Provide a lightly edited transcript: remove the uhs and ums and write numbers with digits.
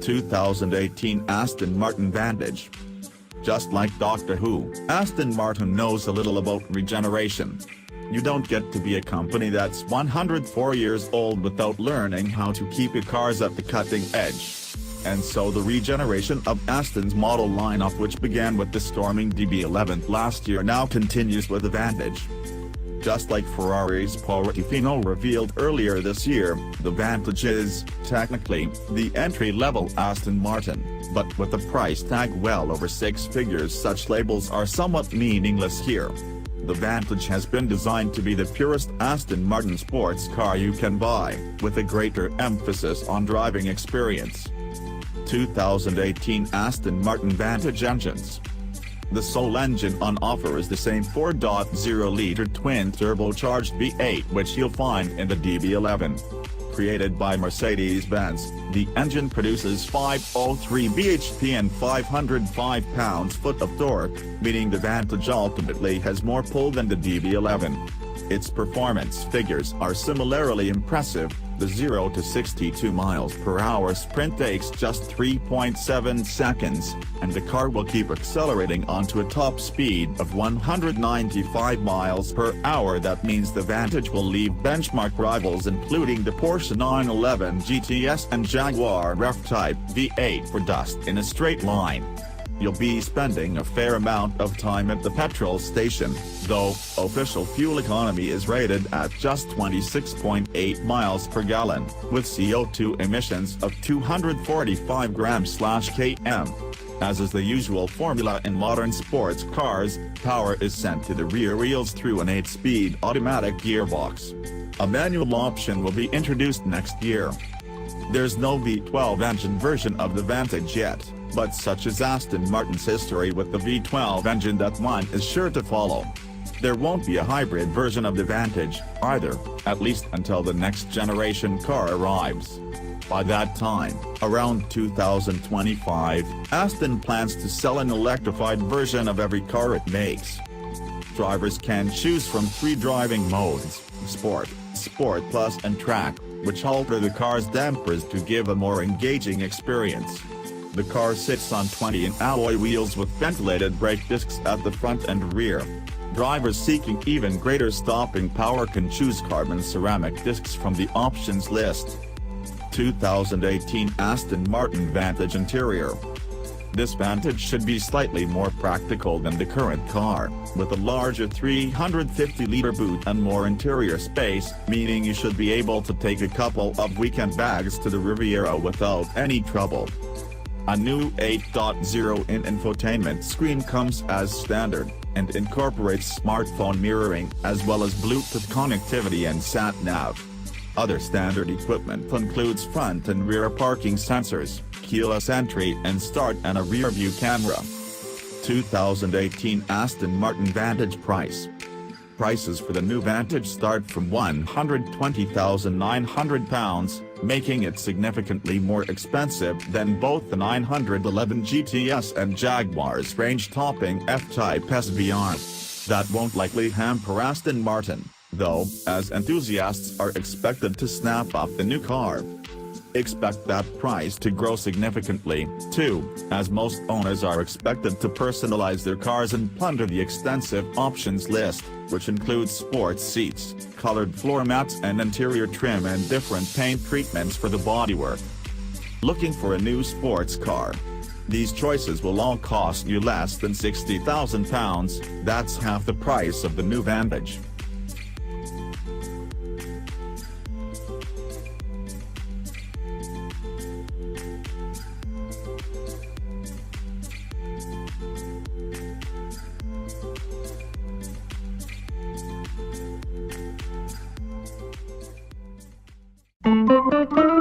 2018 Aston Martin Vantage. Just like Doctor Who, Aston Martin knows a little about regeneration. You don't get to be a company that's 104 years old without learning how to keep your cars at the cutting edge. And so the regeneration of Aston's model lineup, which began with the storming DB11 last year, now continues with the Vantage. Just like Ferrari's Portofino revealed earlier this year, the Vantage is, technically, the entry-level Aston Martin, but with a price tag well over six figures, such labels are somewhat meaningless here. The Vantage has been designed to be the purest Aston Martin sports car you can buy, with a greater emphasis on driving experience. 2018 Aston Martin Vantage engines. The sole engine on offer is the same 4.0-liter twin-turbocharged V8 which you'll find in the DB11. Created by Mercedes-Benz, the engine produces 503 bhp and 505 pounds-foot of torque, meaning the Vantage ultimately has more pull than the DB11. Its performance figures are similarly impressive. The 0 to 62 miles per hour sprint takes just 3.7 seconds, and the car will keep accelerating onto a top speed of 195 miles per hour. That means the Vantage will leave benchmark rivals including the Porsche 911 GTS and Jaguar F-Type V8 for dust in a straight line. You'll be spending a fair amount of time at the petrol station, though official fuel economy is rated at just 26.8 miles per gallon, with CO2 emissions of 245 grams/km. As is the usual formula in modern sports cars, power is sent to the rear wheels through an 8-speed automatic gearbox. A manual option will be introduced next year. There's no V12 engine version of the Vantage yet, but such is Aston Martin's history with the V12 engine that one is sure to follow. There won't be a hybrid version of the Vantage, either, at least until the next generation car arrives. By that time, around 2025, Aston plans to sell an electrified version of every car it makes. Drivers can choose from 3 driving modes: Sport, Sport Plus and Track, which alter the car's dampers to give a more engaging experience. The car sits on 20-inch alloy wheels with ventilated brake discs at the front and rear. Drivers seeking even greater stopping power can choose carbon ceramic discs from the options list. 2018 Aston Martin Vantage interior. This Vantage should be slightly more practical than the current car, with a larger 350-liter boot and more interior space, meaning you should be able to take a couple of weekend bags to the Riviera without any trouble. A new 8.0-inch infotainment screen comes as standard, and incorporates smartphone mirroring as well as Bluetooth connectivity and sat-nav. Other standard equipment includes front and rear parking sensors, keyless entry and start, and a rear-view camera. 2018 Aston Martin Vantage price. Prices for the new Vantage start from £120,900, making it significantly more expensive than both the 911 GTS and Jaguar's range-topping F-Type SVR. That won't likely hamper Aston Martin, though, as enthusiasts are expected to snap up the new car. Expect that price to grow significantly, too, as most owners are expected to personalize their cars and plunder the extensive options list, which includes sports seats, colored floor mats and interior trim and different paint treatments for the bodywork. Looking for a new sports car? These choices will all cost you less than £60,000, that's half the price of the new Vantage. Thank you.